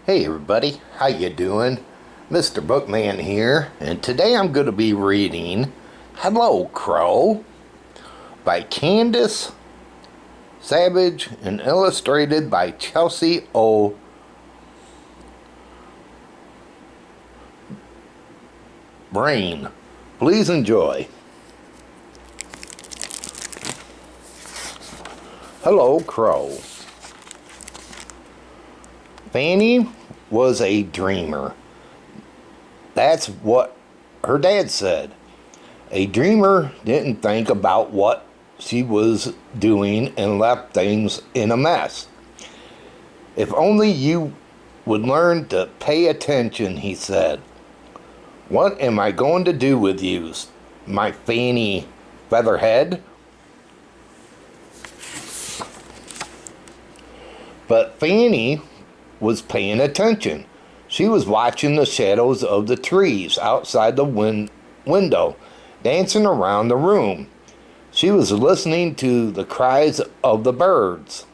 Hey everybody, how you doing? Mr. Bookman here, and today I'm going to be reading Hello, Crow by Candace Savage and illustrated by Chelsea O. Brain. Please enjoy. Hello, Crow. Fanny was a dreamer. That's what her dad said. A dreamer didn't think about what she was doing and left things in a mess. If only you would learn to pay attention, he said. What am I going to do with you, my Fanny Featherhead? But Fanny was paying attention. She was watching the shadows of the trees outside the window, dancing around the room. She was listening to the cries of the birds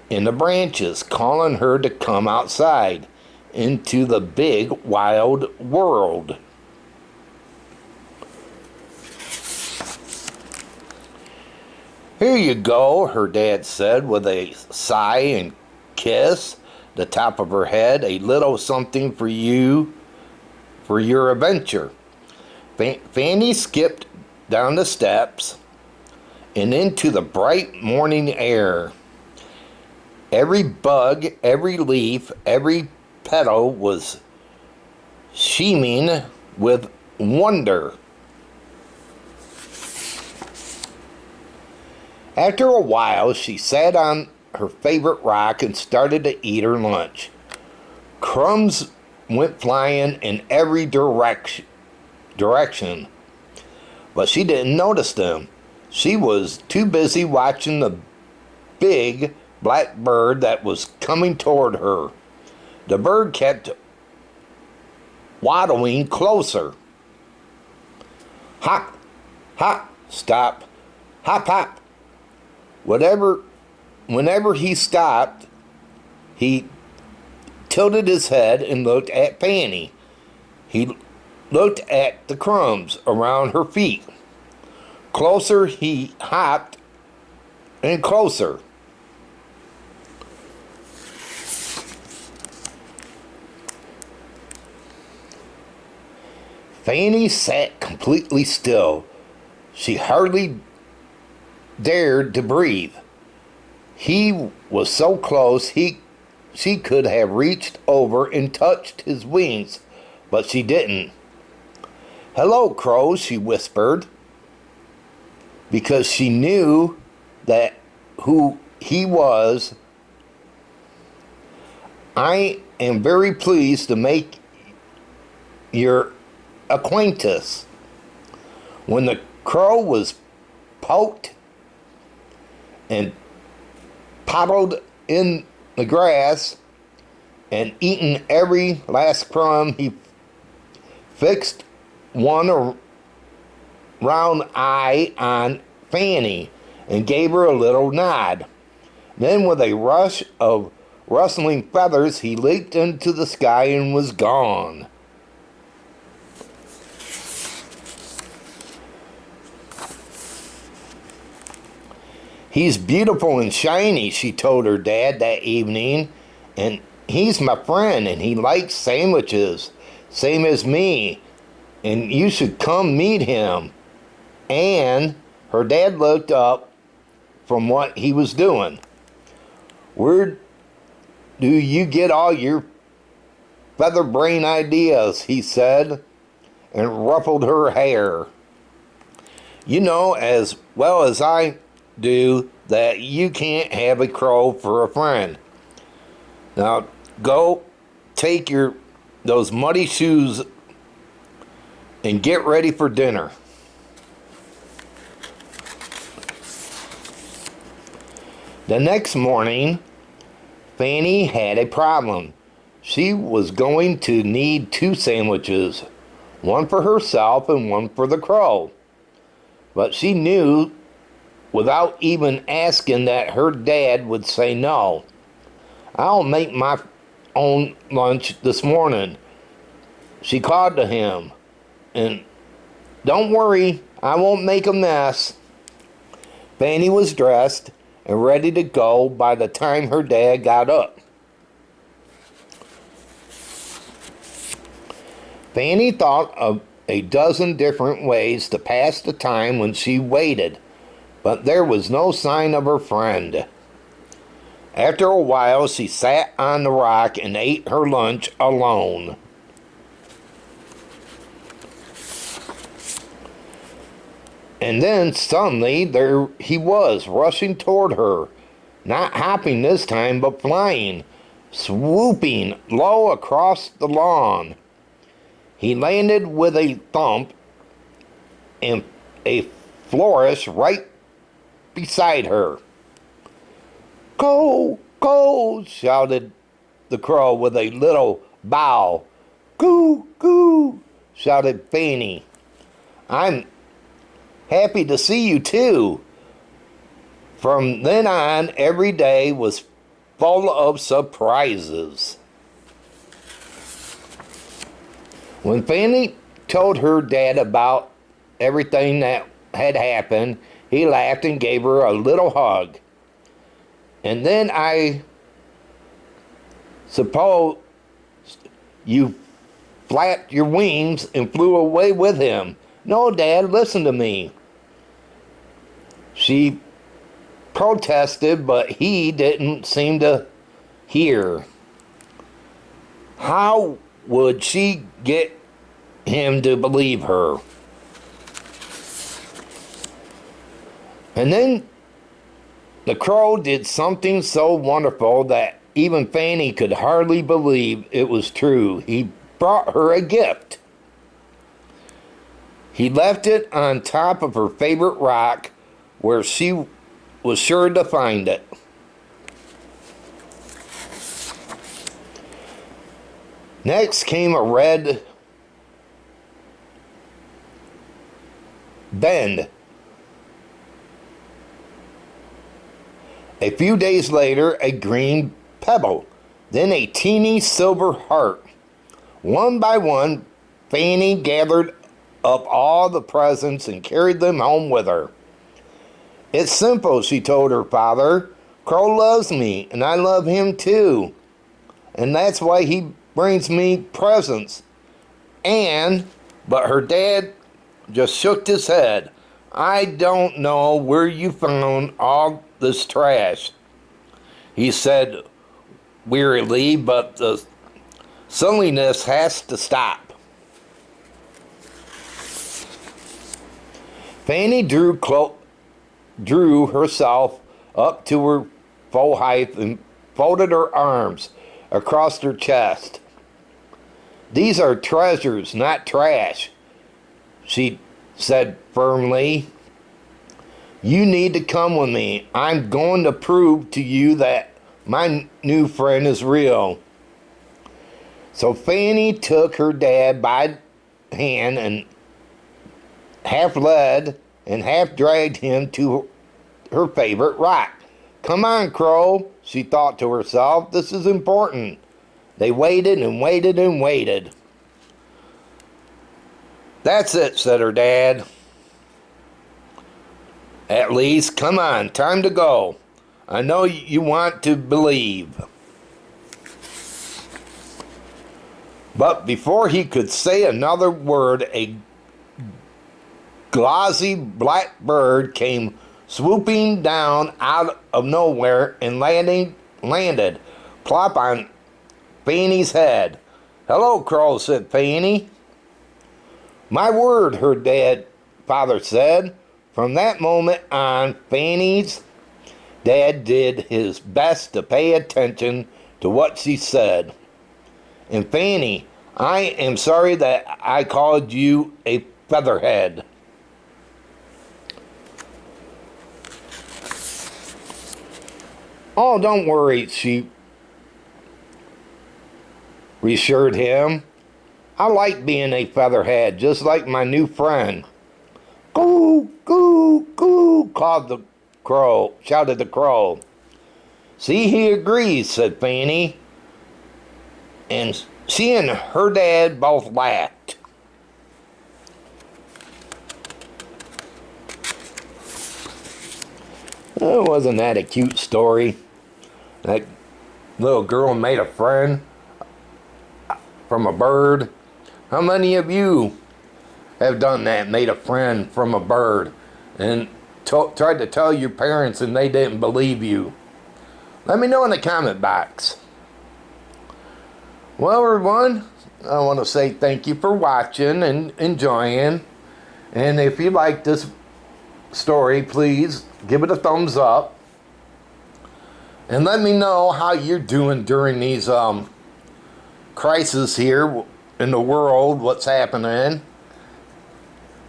in the branches, calling her to come outside into the big, wild world. Here you go, her dad said with a sigh and kiss the top of her head, a little something for you for your adventure. Fanny skipped down the steps and into the bright morning air. Every bug, every leaf, every petal was sheeming with wonder. After a while, she sat on her favorite rock and started to eat her lunch. Crumbs went flying in every direction, but she didn't notice them. She was too busy watching the big black bird that was coming toward her. The bird kept waddling closer. Hop, hop, stop, hop, hop. Whenever he stopped, he tilted his head and looked at Fanny. He looked at the crumbs around her feet. Closer he hopped, and closer. Fanny sat completely still. She hardly dared to breathe. He was so close she could have reached over and touched his wings, but she didn't. Hello, Crow, she whispered, because she knew that who he was. I am very pleased to make your acquaintance. When the crow was poked and paddled in the grass and eaten every last crumb, he fixed one round eye on Fanny and gave her a little nod. Then with a rush of rustling feathers, he leaped into the sky and was gone. He's beautiful and shiny, she told her dad that evening, and he's my friend, and he likes sandwiches, same as me, and you should come meet him. And her dad looked up from what he was doing. Where do you get all your feather brain ideas, he said, and ruffled her hair. You know as well as I do that you can't have a crow for a friend. Now go take those muddy shoes and get ready for dinner. The next morning, Fanny had a problem. She was going to need 2 sandwiches, one for herself and one for the crow. But she knew without even asking that her dad would say no. I'll make my own lunch this morning. She called to him, and don't worry, I won't make a mess. Fanny was dressed and ready to go by the time her dad got up. Fanny thought of a dozen different ways to pass the time when she waited, but there was no sign of her friend. After a while, she sat on the rock and ate her lunch alone. And then suddenly there he was, rushing toward her, not hopping this time, but flying, swooping low across the lawn. He landed with a thump and a flourish right beside her. Go, go, shouted the crow with a little bow. Goo, goo, shouted Fanny. I'm happy to see you too. From then on, every day was full of surprises. When Fanny told her dad about everything that had happened, he laughed and gave her a little hug. And then I suppose you flapped your wings and flew away with him. No, Dad, listen to me. She protested, but he didn't seem to hear. How would she get him to believe her? And then the crow did something so wonderful that even Fanny could hardly believe it was true. He brought her a gift. He left it on top of her favorite rock where she was sure to find it. Next came a red bend. A few days later, a green pebble, then a teeny silver heart. One by one, Fanny gathered up all the presents and carried them home with her. It's simple, she told her father. Crow loves me, and I love him too. And that's why he brings me presents. But her dad just shook his head. I don't know where you found all this trash, he said wearily, but the silliness has to stop. Fanny drew herself up to her full height and folded her arms across her chest. These are treasures, not trash, she said firmly. You need to come with me. I'm going to prove to you that my new friend is real. So Fanny took her dad by the hand and half led and half dragged him to her favorite rock. Come on, Crow, she thought to herself. This is important. They waited and waited and waited. That's it, said her dad. At least, come on, time to go. I know you want to believe. But before he could say another word, a glossy black bird came swooping down out of nowhere and landed plop on Fanny's head. Hello, Crow, said Fanny. My word, her father said. From that moment on, Fanny's dad did his best to pay attention to what she said. And Fanny, I am sorry that I called you a featherhead. Oh, don't worry, she reassured him. I like being a featherhead, just like my new friend. Goo, goo, goo, shouted the crow. See, he agrees, said Fanny. And she and her dad both laughed. Oh, wasn't that a cute story? That little girl made a friend from a bird. How many of you have done that, made a friend from a bird, and tried to tell your parents and they didn't believe you? Let me know in the comment box. Well, everyone, I want to say thank you for watching and enjoying. And if you like this story, please give it a thumbs up. And let me know how you're doing during these crises here in the world, what's happening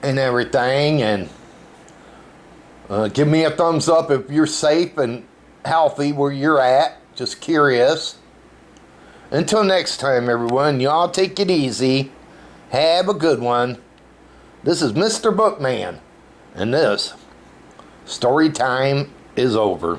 and everything. And give me a thumbs up if you're safe and healthy where you're at. Just curious. Until next time, everyone, y'all take it easy. Have a good one. This is Mr. Bookman, and this story time is over.